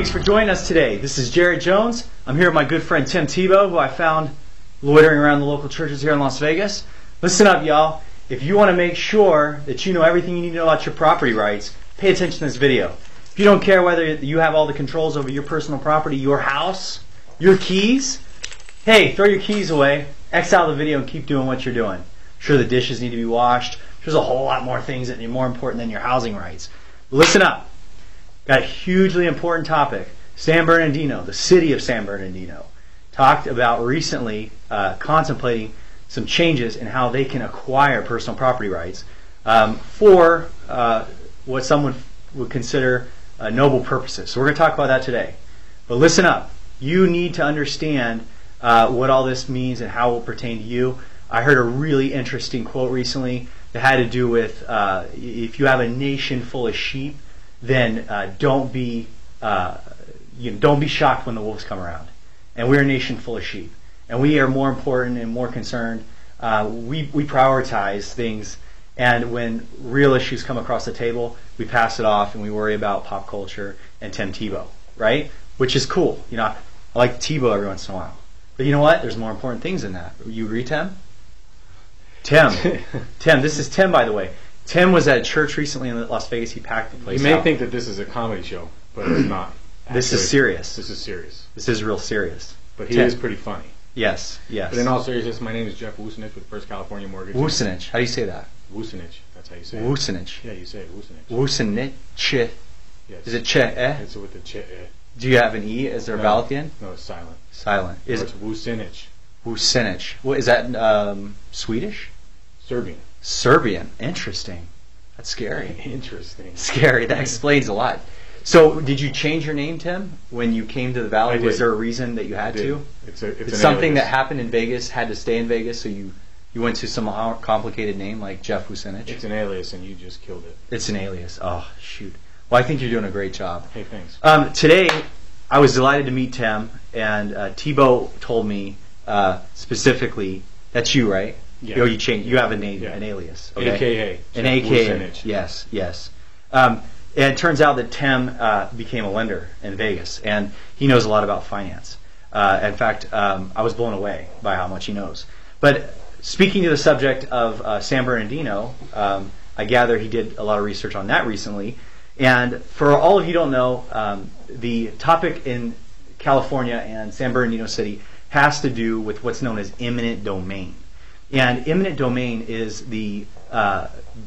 Thanks for joining us today. This is Jared Jones. I'm here with my good friend Tim Tebow, who I found loitering around the local churches here in Las Vegas. Listen up, y'all. If you want to make sure that you know everything you need to know about your property rights, pay attention to this video. If you don't care whether you have all the controls over your personal property, your house, your keys, hey, throw your keys away, X out of the video and keep doing what you're doing. Sure, the dishes need to be washed. There's a whole lot more things that are more important than your housing rights. But listen up. Got a hugely important topic. San Bernardino, the city of San Bernardino, talked about recently contemplating some changes in how they can acquire personal property rights for what someone would consider noble purposes. So we're going to talk about that today. But listen up. You need to understand what all this means and how it will pertain to you. I heard a really interesting quote recently that had to do with if you have a nation full of sheep, then don't be shocked when the wolves come around. And we're a nation full of sheep, and we are more important and more concerned. We prioritize things, and when real issues come across the table, we pass it off and we worry about pop culture and Tim Tebow, right? Which is cool. You know, I like Tebow every once in a while, but you know what? There's more important things than that. You agree, Tim? Tim, this is Tim, by the way. Tim was at a church recently in Las Vegas. He packed the place out. You may think that this is a comedy show, but it's not. Actually, this is serious. This is serious. This is real serious. But he is pretty funny. Yes, yes. But in all seriousness, my name is Jeff Wusinich with First California Mortgage. Wusinich. How do you say that? Wusinich. That's how you say it. Wusinich. Yeah, you say it. Wusinich. Wusinich. Yes. Is it che? It's with the che. Do you have an e? Is there a vowel at the end? No, it's silent. Silent. Is it Wusinich? Wusinich. What is that? Swedish? Serbian. Serbian. Interesting. That's scary. Interesting. Scary. That explains a lot. So, did you change your name, Tim, when you came to the Valley? Was there a reason that you had to? It's something that happened in Vegas, had to stay in Vegas, so you went to some complicated name like Jeff Wusinich? It's an alias, and you just killed it. It's an alias. Oh, shoot. Well, I think you're doing a great job. Hey, thanks. Today, I was delighted to meet Tim, and Tebow told me specifically, that's you, right? Yeah. You have a name, an alias. Okay? AKA. An AKA. Wusinich. Yes, yes. And it turns out that Tim became a lender in Vegas, and he knows a lot about finance. In fact, I was blown away by how much he knows. But speaking to the subject of San Bernardino, I gather he did a lot of research on that recently. And for all of you who don't know, the topic in California and San Bernardino City has to do with what's known as eminent domain. And eminent domain is the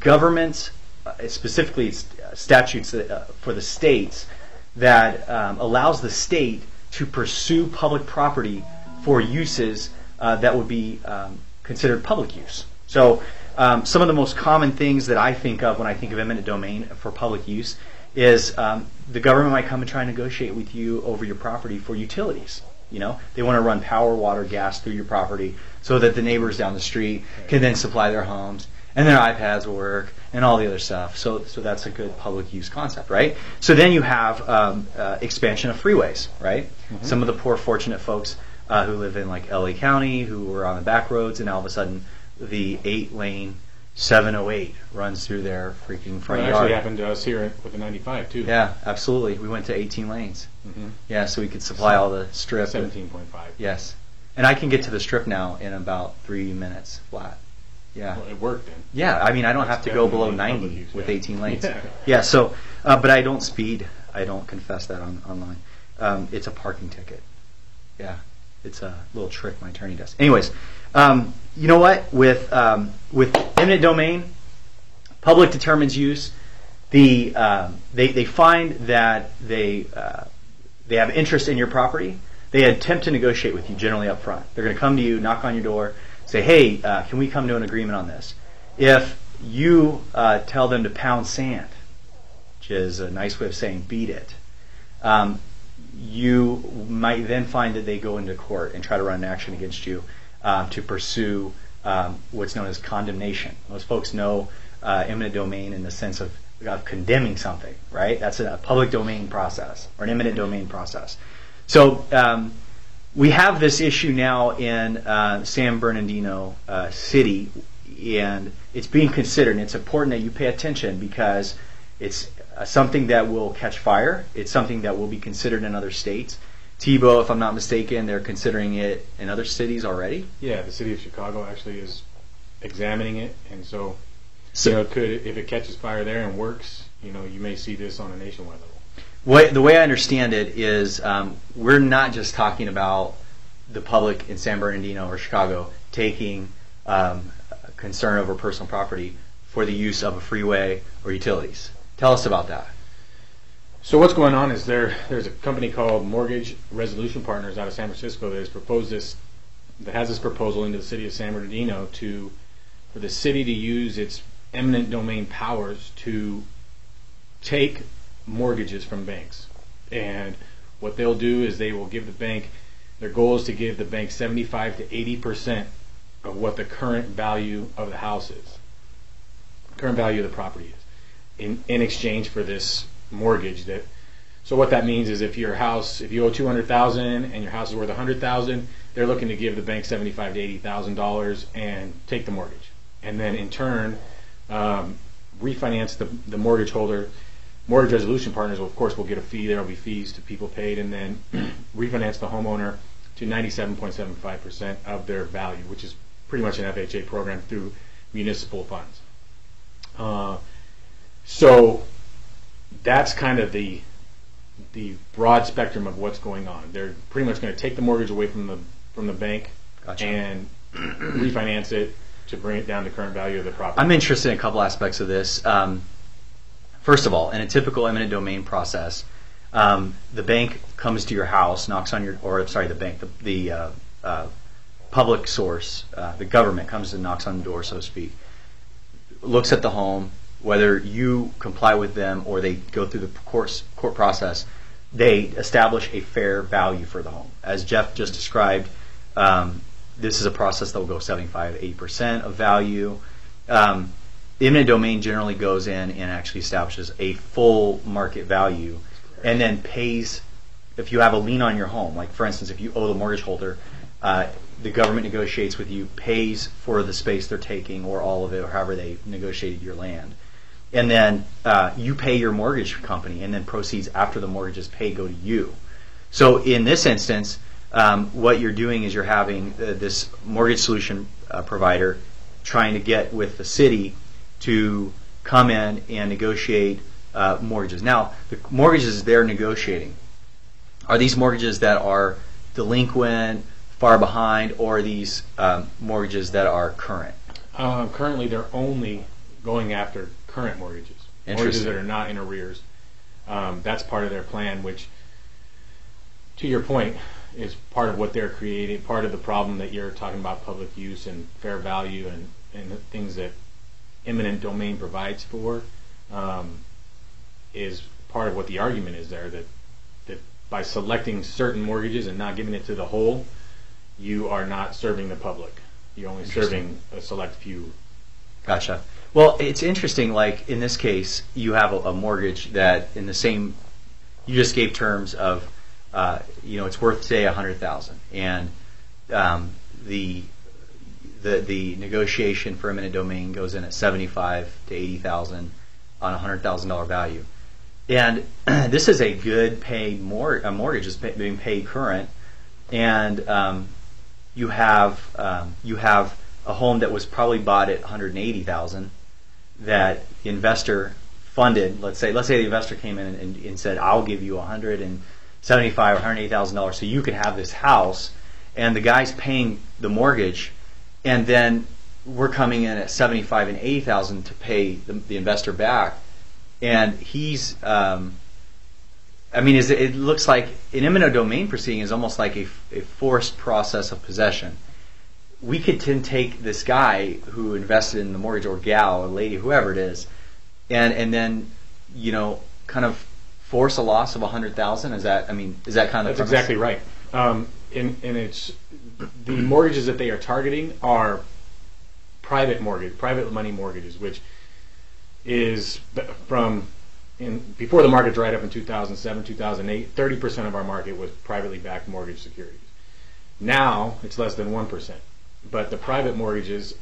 government's, specifically statutes for the states, that allows the state to pursue public property for uses that would be considered public use. So some of the most common things that I think of when I think of eminent domain for public use is the government might come and try and negotiate with you over your property for utilities. You know, they want to run power, water, gas through your property so that the neighbors down the street can then supply their homes and their iPads will work and all the other stuff. So that's a good public use concept, right? So then you have expansion of freeways, right? Mm-hmm. Some of the poor fortunate folks who live in like LA County who are on the back roads, and all of a sudden the 8-lane 708 runs through their freaking front yard. It actually happened to us here with the 95 too. Yeah, absolutely. We went to 18 lanes. Mm-hmm. Yeah, so we could supply all the strip. 17.5. Yes. And I can get to the strip now in about 3 minutes flat. Yeah. Well, it worked then. Yeah, I mean, I don't have to go below 90 with 18 lanes. Yeah. Yeah, so, but I don't speed. I don't confess that online. It's a parking ticket. Yeah, it's a little trick my attorney does. Anyways, you know what? With eminent domain, public determines use. They find that they have interest in your property. They attempt to negotiate with you generally up front. They're going to come to you, knock on your door, say, hey, can we come to an agreement on this? If you tell them to pound sand, which is a nice way of saying beat it, you might then find that they go into court and try to run an action against you to pursue what's known as condemnation. Most folks know eminent domain in the sense of condemning something, right? That's a public domain process or an eminent domain process. So we have this issue now in San Bernardino City, and it's being considered, and it's important that you pay attention because it's something that will catch fire. It's something that will be considered in other states. Tebow, if I'm not mistaken, they're considering it in other cities already. Yeah, the city of Chicago actually is examining it, and so it could, if it catches fire there and works, you may see this on a nationwide level. The way I understand it is we're not just talking about the public in San Bernardino or Chicago taking concern over personal property for the use of a freeway or utilities. Tell us about that. So what's going on is there's a company called Mortgage Resolution Partners out of San Francisco that has this proposal into the city of San Bernardino for the city to use its eminent domain powers to take mortgages from banks. And what they'll do is they will give the bank, their goal is to give the bank 75 to 80% of what the current value of the house is, current value of the property is, in exchange for this mortgage. So what that means is if you owe $200,000 and your house is worth $100,000, they're looking to give the bank $75,000 to $80,000 and take the mortgage, and then in turn refinance the mortgage holder. Mortgage Resolution Partners, of course, will get a fee. There will be fees to people paid, and then refinance the homeowner to 97.75% of their value, which is pretty much an FHA program through municipal funds. So that's kind of the broad spectrum of what's going on. They're pretty much going to take the mortgage away from the bank. Gotcha. And refinance it to bring it down to current value of the property. I'm interested in a couple aspects of this. First of all, in a typical eminent domain process, the bank comes to your house, knocks on the public source, the government comes and knocks on the door, so to speak, looks at the home, whether you comply with them or they go through the court process, they establish a fair value for the home. As Jeff just described, this is a process that will go 75 to 80% of value. Eminent domain generally goes in and actually establishes a full market value and then pays if you have a lien on your home. Like, for instance, if you owe the mortgage holder, the government negotiates with you, pays for the space they're taking or all of it, or however they negotiated your land. And then you pay your mortgage company, and then proceeds after the mortgage is paid go to you. So in this instance, what you're doing is you're having this mortgage solution provider trying to get with the city to come in and negotiate mortgages. Now, the mortgages they're negotiating, are these mortgages that are delinquent, far behind, or are these mortgages that are current? Currently, they're only going after current mortgages that are not in arrears. That's part of their plan, which, to your point, is part of what they're creating, part of the problem that you're talking about, public use and fair value and the things that eminent domain provides for, is part of what the argument is there, that by selecting certain mortgages and not giving it to the whole, you are not serving the public. You're only serving a select few. Gotcha. Well, it's interesting, like in this case, you have a mortgage that in the same, you just gave terms of, it's worth, say, $100,000, and the negotiation for eminent domain goes in at $75,000 to $80,000 on a $100,000 value, and this is a good paid mortgage is being paid current, and you have a home that was probably bought at $180,000 that the investor funded. Let's say the investor came in and said, "I'll give you $175,000 or $180,000 so you can have this house," and the guy's paying the mortgage, and then we're coming in at $75,000 and $80,000 to pay the investor back, and he's it looks like an eminent domain proceeding is almost like a forced process of possession. We could take this guy who invested in the mortgage, or gal or lady, whoever it is, and then kind of force a loss of $100,000. Is that kind of? That's exactly right. And it's the mortgages that they are targeting are private money mortgages, which is before the market dried up in 2007, 2008, 30% of our market was privately backed mortgage securities. Now it's less than 1%. But the private mortgages,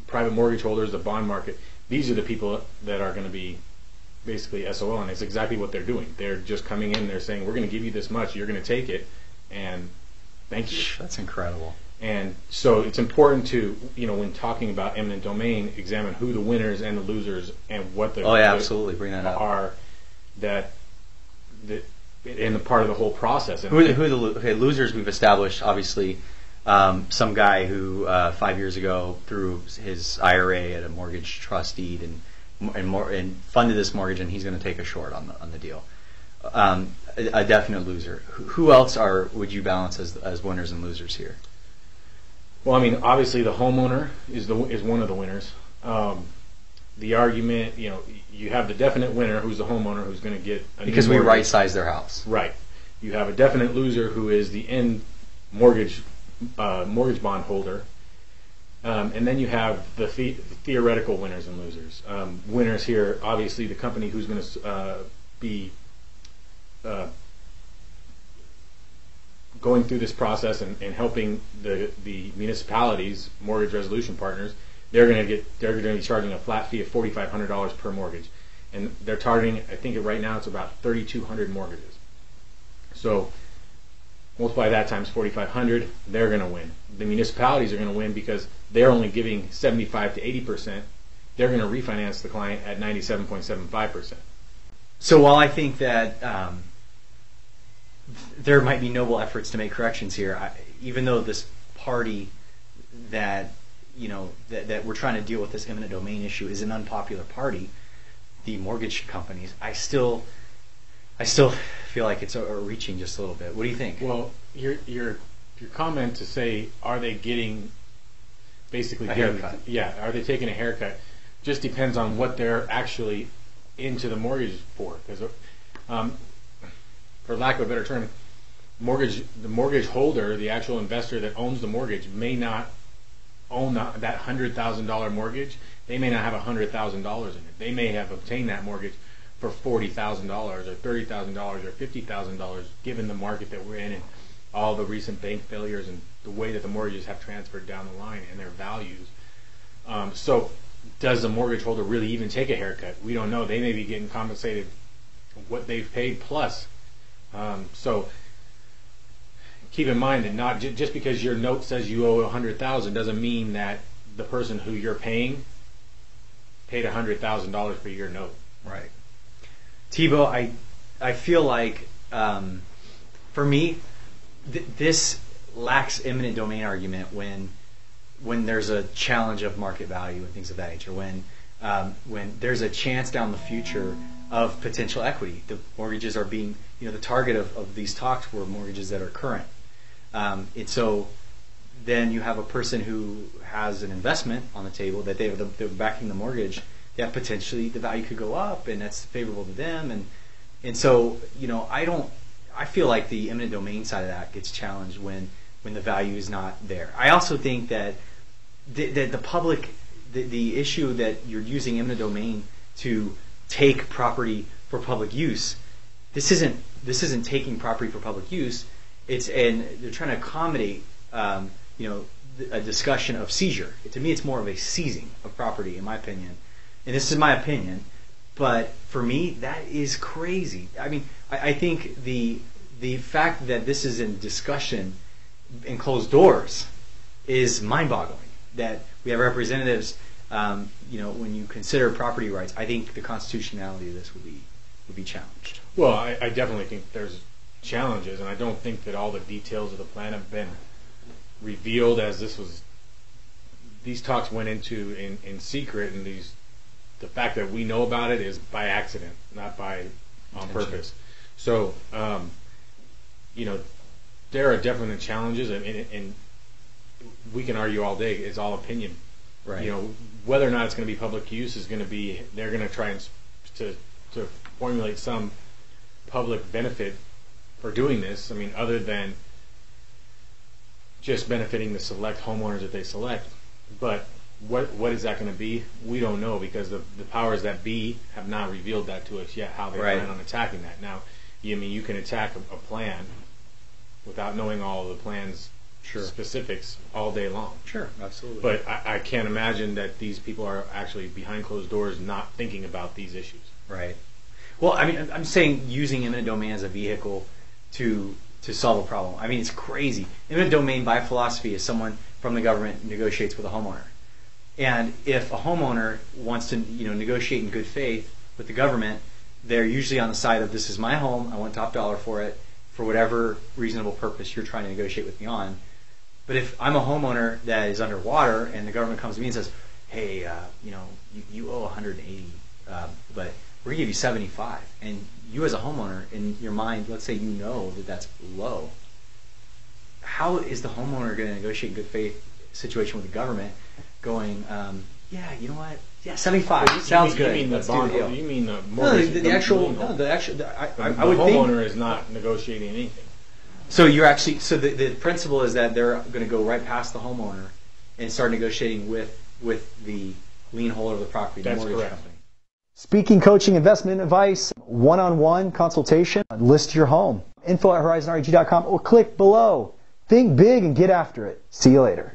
private mortgage holders, the bond market, these are the people that are going to be basically SOL, and it's exactly what they're doing. They're just coming in, they're saying, we're going to give you this much, you're going to take it, and thank you. That's incredible. And so it's important to, when talking about eminent domain, examine who the winners and the losers and what the absolutely, bring that up. Are that in the part of the whole process. And losers we've established, obviously, some guy who 5 years ago threw his IRA at a mortgage trust deed and funded this mortgage, and he's going to take a short on the deal. A definite loser. Who else would you balance as winners and losers here? Well, I mean, obviously the homeowner is one of the winners. The argument, you have the definite winner, who's the homeowner, who's going to get because we right-size their house. Right. You have a definite loser, who is the end mortgage bond holder, and then you have the theoretical winners and losers. Winners here, obviously, the company who's going to be going through this process and helping the municipalities, mortgage resolution partners. They're going to be charging a flat fee of $4,500 per mortgage, and they're targeting, I think right now it's about 3,200 mortgages. So multiply that times 4,500, they're going to win. The municipalities are going to win because they're only giving 75 to 80%. They're going to refinance the client at 97.75%. So while I think that there might be noble efforts to make corrections here, even though this party that that we're trying to deal with this eminent domain issue is an unpopular party, the mortgage companies, I still feel like it's reaching just a little bit. What do you think? Well, your comment to say, are they getting basically a haircut? Yeah, are they taking a haircut? Just depends on what they're actually into the mortgage for. Because, for lack of a better term, the mortgage holder, the actual investor that owns the mortgage, may not own that $100,000 mortgage. They may not have $100,000 in it. They may have obtained that mortgage for $40,000 or $30,000 or $50,000, given the market that we're in and all the recent bank failures and the way that the mortgages have transferred down the line and their values. So does the mortgage holder really even take a haircut? We don't know. They may be getting compensated what they've paid plus. So keep in mind that not just because your note says you owe $100,000 doesn't mean that the person who you're paying paid $100,000 for your note. Right. Tebow, I feel like for me this lacks eminent domain argument when there's a challenge of market value and things of that nature. When there's a chance down the future of potential equity, the mortgages are being the target of these talks were mortgages that are current. And so then you have a person who has an investment on the table that they're backing the mortgage, that potentially the value could go up, and that's favorable to them. And so I feel like the eminent domain side of that gets challenged when the value is not there. I also think that the public, the issue that you're using eminent domain to take property for public use, this isn't taking property for public use. And they're trying to accommodate a discussion of seizure. To me, it's more of a seizing of property, in my opinion. And this is my opinion, but for me, that is crazy. I mean, I think the fact that this is in discussion in closed doors is mind-boggling. That we have representatives, when you consider property rights, I think the constitutionality of this would be challenged. Well, I definitely think there's challenges, and I don't think that all the details of the plan have been revealed, as these talks went into in secret, and the fact that we know about it is by accident, not on purpose. So there are definite challenges, and we can argue all day. It's all opinion. Right. Whether or not it's going to be public use is going to be, they're going to try to formulate some public benefit for doing this. I mean, other than just benefiting the select homeowners that they select. But what is that going to be? We don't know, because the powers that be have not revealed that to us yet, how they plan on attacking that. Now, you can attack a plan without knowing all of the plan's specifics all day long. Sure, absolutely. But I can't imagine that these people are actually behind closed doors not thinking about these issues. Right. Well, I mean, I'm saying using eminent domain as a vehicle to solve a problem. I mean, it's crazy. Eminent domain by philosophy is someone from the government negotiates with a homeowner. And if a homeowner wants to, negotiate in good faith with the government, they're usually on the side of, this is my home, I want top dollar for it, for whatever reasonable purpose you're trying to negotiate with me on. But if I'm a homeowner that is underwater and the government comes to me and says, hey, you owe 180, but we're going to give you 75. And you as a homeowner, in your mind, let's say you know that that's low. How is the homeowner going to negotiate in good faith situation with the government going, yeah, you know what? Yeah, 75 sounds good. You mean Let's the do bond? the deal. You mean the mortgage? No, the actual. I would the think homeowner is not negotiating anything. So you're actually the principle is that they're going to go right past the homeowner and start negotiating with the lien holder of the property, the mortgage company. Speaking, coaching, investment advice, one-on-one consultation, list your home. Info@horizonreg.com or click below. Think big and get after it. See you later.